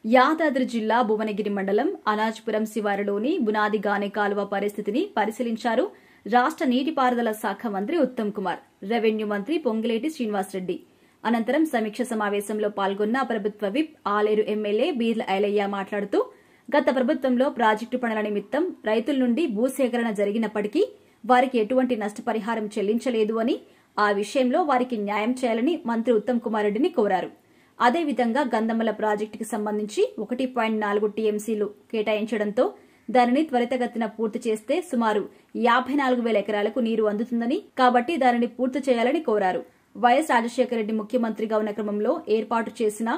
యాదాద్రి జిల్లా భువనగిరి మండలం అనాజ్పురం శివారులోని బునాది గానే కాలువ పరిస్థితిని పరిశీలించారు రాష్ట్ర నీటిపారుదల శాఖ మంత్రి ఉత్తమ్ కుమార్, రెవెన్యూ మంత్రి పొంగిలేటి శ్రీనివాసరెడ్డి. అనంతరం సమీక్ష సమావేశంలో పాల్గొన్న ప్రభుత్వ విప్ ఆలేరు ఎమ్మెల్యే బీర్ల ఐలయ్య మాట్లాడుతూ, గత ప్రభుత్వంలో ప్రాజెక్టు పనుల నిమిత్తం రైతుల నుండి భూసేకరణ జరిగినప్పటికీ వారికి ఎటువంటి నష్టపరిహారం చెల్లించలేదు అని, ఆ విషయంలో వారికి న్యాయం చేయాలని మంత్రి ఉత్తమ్ కుమార్ రెడ్డిని కోరారు. అదేవిధంగా గంధమల ప్రాజెక్టుకి సంబంధించి 1.4 టీఎంసీలు కేటాయించడంతో దానిని త్వరితగతిన పూర్తి చేస్తే సుమారు 54,000 ఎకరాలకు నీరు అందుతుందని, కాబట్టి దానిని పూర్తి చేయాలని కోరారు. వైఎస్ రాజశేఖర రెడ్డి ముఖ్యమంత్రిగా ఉన్న క్రమంలో ఏర్పాటు చేసిన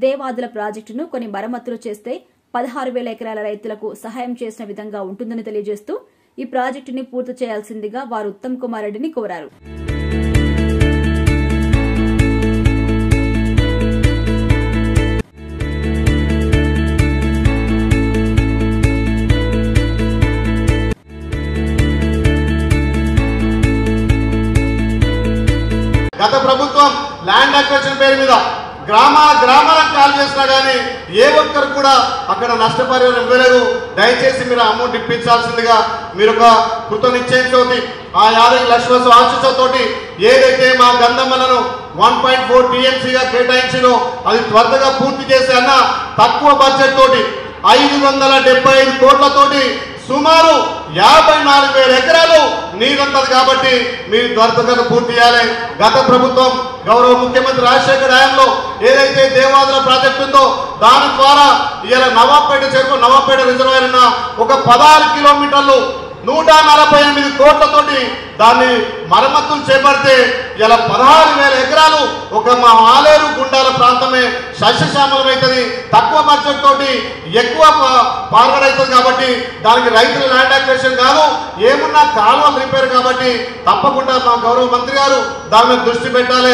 దేవాదుల ప్రాజెక్టును కొన్ని మరమ్మతులు చేస్తే 16,000 ఎకరాల రైతులకు సహాయం చేసిన విధంగా ఉంటుందని తెలియజేస్తూ ఈ ప్రాజెక్టుని పూర్తి చేయాల్సిందిగా వారు ఉత్తమ్ కుమార్ రెడ్డిని కోరారు. గత ప్రభుత్వం ల్యాండ్ అక్విజిషన్ పేరు మీద గ్రామాలకు కాల్ చేసినా కానీ ఏ ఒక్కరు కూడా అక్కడ నష్టపరిహారం ఇవ్వలేదు. దయచేసి మీరు అమౌంట్ ఇప్పించాల్సిందిగా మీరు ఒక కృత నిశ్చయించోటి ఆ 50 లక్షల ఆశతోటి ఏదైతే మా గంధమలను 1.4 టీఎంసీగా కేటాయించినో అది త్వరగా పూర్తి చేసి అన్న తక్కువ బడ్జెట్ తోటి 575 కోట్లతోటి సుమారు 54,000 ఎకరాలు నీరుంటది. కాబట్టి మీరు త్వరగా పూర్తి చేయాలి. గత ప్రభుత్వం గౌరవ ముఖ్యమంత్రి రాజశేఖర హయాంలో ఏదైతే దేవాదుల ప్రాజెక్టు ఉందో దాని ద్వారా ఇలా నవాపేట రిజర్వాయర్ ఉన్న ఒక 16 కిలోమీటర్లు 148 కోట్లతోటి దాన్ని మరమ్మతులు చేపడితే ఇలా 16,000 ఎకరాలు ఒక మా ఆలేరు గుండాల ప్రాంతమే సస్యశ్యామలమవుతుంది. తక్కువ బడ్జెట్ తోటి ఎక్కువ పాల్గొనవుతుంది. కాబట్టి దానికి రైతుల ల్యాండ్ అక్విజిషన్ కాదు, ఏమున్నా కాలువలు రిపేర్. కాబట్టి తప్పకుండా మా గౌరవ మంత్రి గారు దాని మీద దృష్టి పెట్టాలి.